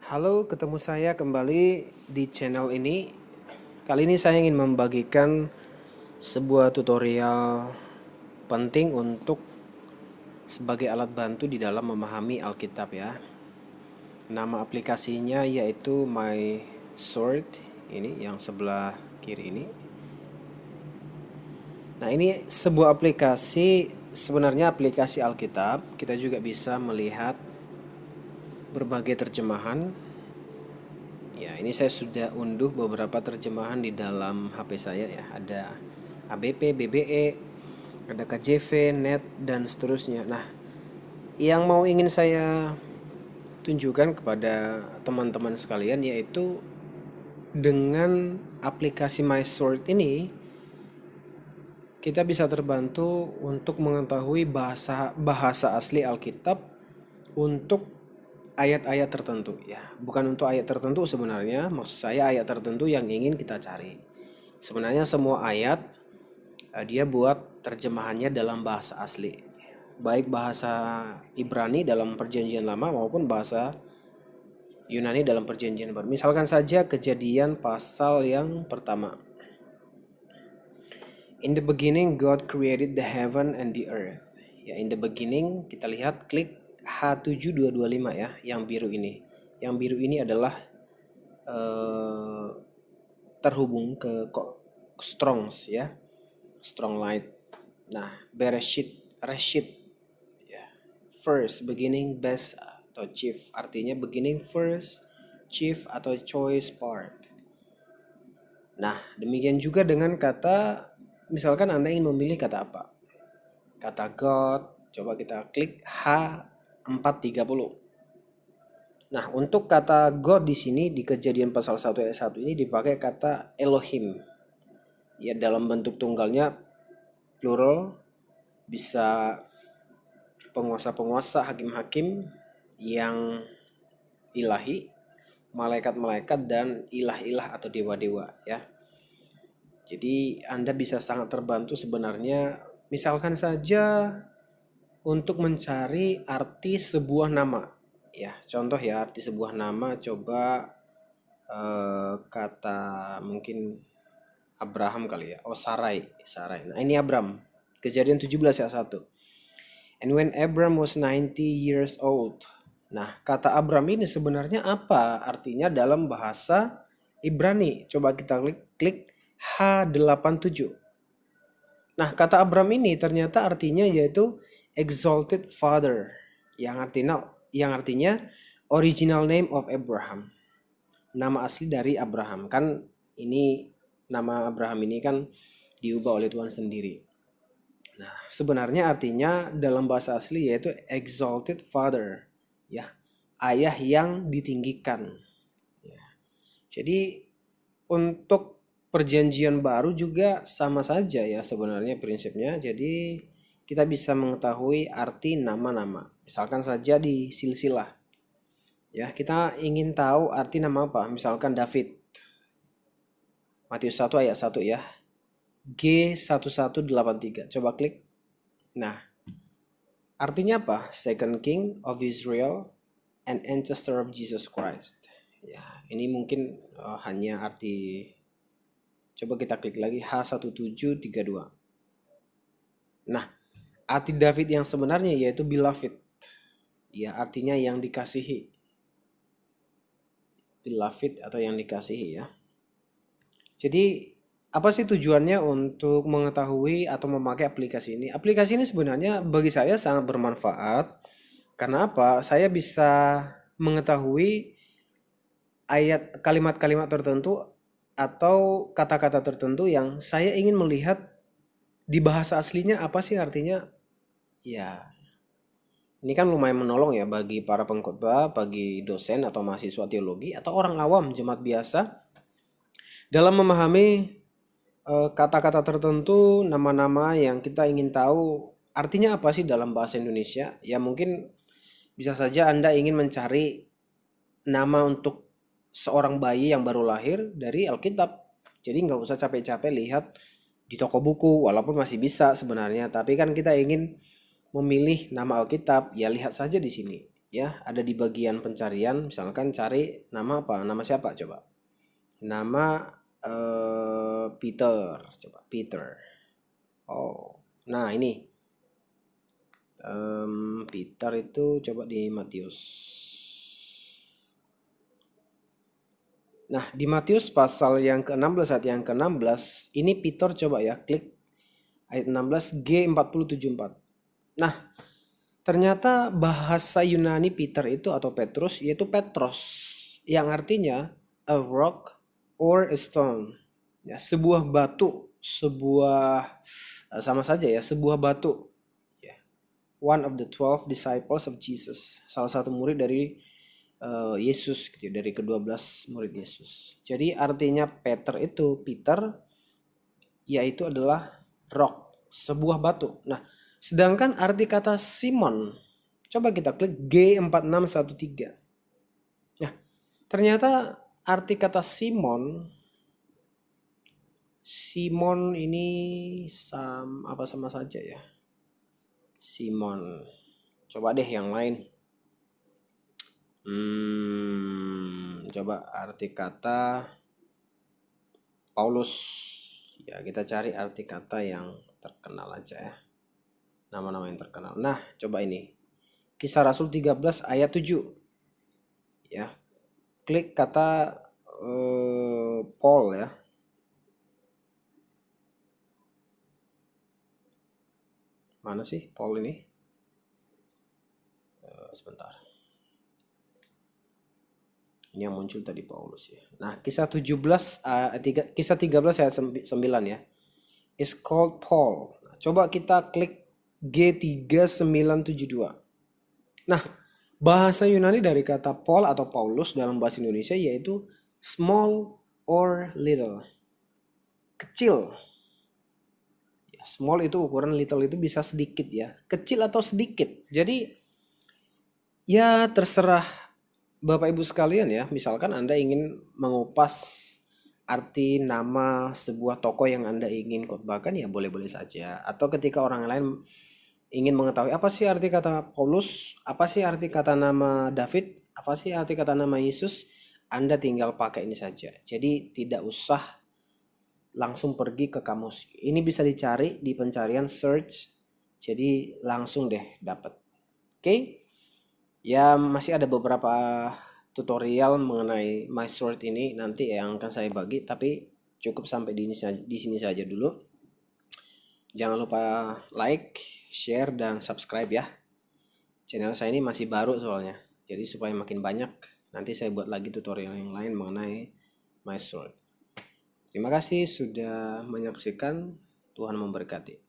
Halo, ketemu saya kembali di channel ini. Kali ini saya ingin membagikan sebuah tutorial penting untuk sebagai alat bantu di dalam memahami Alkitab ya. Nama aplikasinya yaitu My Sword, ini yang sebelah kiri ini. Nah, ini sebuah aplikasi, sebenarnya aplikasi Alkitab. Kita juga bisa melihat berbagai terjemahan. Ya, ini saya sudah unduh beberapa terjemahan di dalam HP saya ya. Ada ABP, BBE, ada KJV, NET, dan seterusnya. Nah, yang ingin saya tunjukkan kepada teman-teman sekalian yaitu dengan aplikasi MySword ini kita bisa terbantu untuk mengetahui bahasa bahasa asli Alkitab untuk ayat-ayat tertentu ya. Bukan untuk ayat tertentu sebenarnya, maksud saya ayat tertentu yang ingin kita cari. Sebenarnya semua ayat dia buat terjemahannya dalam bahasa asli. Baik bahasa Ibrani dalam Perjanjian Lama maupun bahasa Yunani dalam Perjanjian Baru. Misalkan saja Kejadian pasal yang pertama. In the beginning God created the heaven and the earth. Ya, in the beginning kita lihat klik H7225 ya, yang biru ini. Yang biru ini adalah terhubung ke Strongs ya. Strong Light. Nah, Reshit ya. First, beginning, best atau chief. Artinya beginning, first, chief atau choice part. Nah, demikian juga dengan kata, misalkan Anda ingin memilih kata apa? Kata God, coba kita klik H430. Nah, untuk kata God di sini di Kejadian pasal 1 ayat 1 ini dipakai kata Elohim. Ya, dalam bentuk tunggalnya plural, bisa penguasa-penguasa, hakim-hakim yang ilahi, malaikat-malaikat dan ilah-ilah atau dewa-dewa ya. Jadi Anda bisa sangat terbantu sebenarnya, misalkan saja untuk mencari arti sebuah nama. Ya, contoh ya arti sebuah nama, coba kata mungkin Abraham kali ya. Oh, Sarai. Nah, ini Abram. Kejadian 17 ayat 1. And when Abram was 90 years old. Nah, kata Abram ini sebenarnya apa artinya dalam bahasa Ibrani? Coba kita klik H87. Nah, kata Abram ini ternyata artinya yaitu exalted father, yang artinya original name of Abraham. Nama asli dari Abraham. Kan ini nama Abraham ini kan diubah oleh Tuhan sendiri. Nah, sebenarnya artinya dalam bahasa asli yaitu exalted father, ya, ayah yang ditinggikan. Ya. Jadi untuk perjanjian baru juga sama saja ya sebenarnya prinsipnya. Jadi kita bisa mengetahui arti nama-nama. Misalkan saja di silsilah. Ya, kita ingin tahu arti nama apa? Misalkan David. Matius 1 ayat 1 ya. G1183. Coba klik. Nah, artinya apa? Second King of Israel and ancestor of Jesus Christ. Ya, ini mungkin hanya arti. Coba kita klik lagi H1732. Nah, arti David yang sebenarnya yaitu beloved. Ya, artinya yang dikasihi. Beloved atau yang dikasihi ya. Jadi apa sih tujuannya untuk mengetahui atau memakai aplikasi ini? Aplikasi ini sebenarnya bagi saya sangat bermanfaat. Karena apa? Saya bisa mengetahui ayat kalimat-kalimat tertentu atau kata-kata tertentu yang saya ingin melihat di bahasa aslinya apa sih artinya. Ya, ini kan lumayan menolong ya bagi para pengkhotbah, bagi dosen atau mahasiswa teologi atau orang awam jemaat biasa dalam memahami kata-kata tertentu, nama-nama yang kita ingin tahu artinya apa sih dalam bahasa Indonesia. Ya mungkin bisa saja Anda ingin mencari nama untuk seorang bayi yang baru lahir dari Alkitab. Jadi nggak usah capek-capek lihat di toko buku, walaupun masih bisa sebenarnya. Tapi kan kita ingin memilih nama Alkitab, ya lihat saja di sini. ya, ada di bagian pencarian. Misalkan cari nama apa? Nama siapa coba? Nama Peter, coba Peter. Oh, nah ini Peter itu coba di Matius. Nah, di Matius pasal yang ke-16 ayat yang ke-16, ini Peter coba ya, klik ayat 16 G47:4. Nah, ternyata bahasa Yunani Peter itu atau Petrus yaitu Petros yang artinya a rock or a stone. Ya, sebuah batu, sama saja ya, sebuah batu. Ya, one of the 12 disciples of Jesus, salah satu murid dari Yesus gitu, dari ke-12 murid Yesus. Jadi artinya Peter yaitu adalah rock, sebuah batu. Nah, sedangkan arti kata Simon, coba kita klik G4613. Nah, ternyata arti kata Simon ini sama saja ya. Simon. Coba deh yang lain. Coba arti kata Paulus. Ya, kita cari arti kata yang terkenal aja ya. Nama-nama yang terkenal. Nah, coba ini. Kisah Rasul 13 ayat 7. Ya. Klik kata Paul ya. Mana sih Paul ini? Sebentar. Ini yang muncul tadi Paulus ya. Nah, kisah 13 ayat 9 ya. Is called Paul. Nah, coba kita klik G3972. Nah, bahasa Yunani dari kata Paul atau Paulus dalam bahasa Indonesia yaitu small or little. Kecil. Ya, small itu ukuran, little itu bisa sedikit ya. Kecil atau sedikit. Jadi ya terserah Bapak Ibu sekalian ya. Misalkan Anda ingin mengupas arti nama sebuah tokoh yang Anda ingin khotbahkan ya boleh-boleh saja. Atau ketika orang lain ingin mengetahui apa sih arti kata Paulus, apa sih arti kata nama David, apa sih arti kata nama Yesus, Anda tinggal pakai ini saja. Jadi tidak usah langsung pergi ke kamus. Ini bisa dicari di pencarian search. Jadi langsung deh dapat. Oke? Ya masih ada beberapa tutorial mengenai My Sword ini nanti yang akan saya bagi, tapi cukup sampai di sini saja dulu. Jangan lupa like, share, dan subscribe ya. Channel saya ini masih baru soalnya. Jadi supaya makin banyak, nanti saya buat lagi tutorial yang lain mengenai My Sword. Terima kasih sudah menyaksikan. Tuhan memberkati.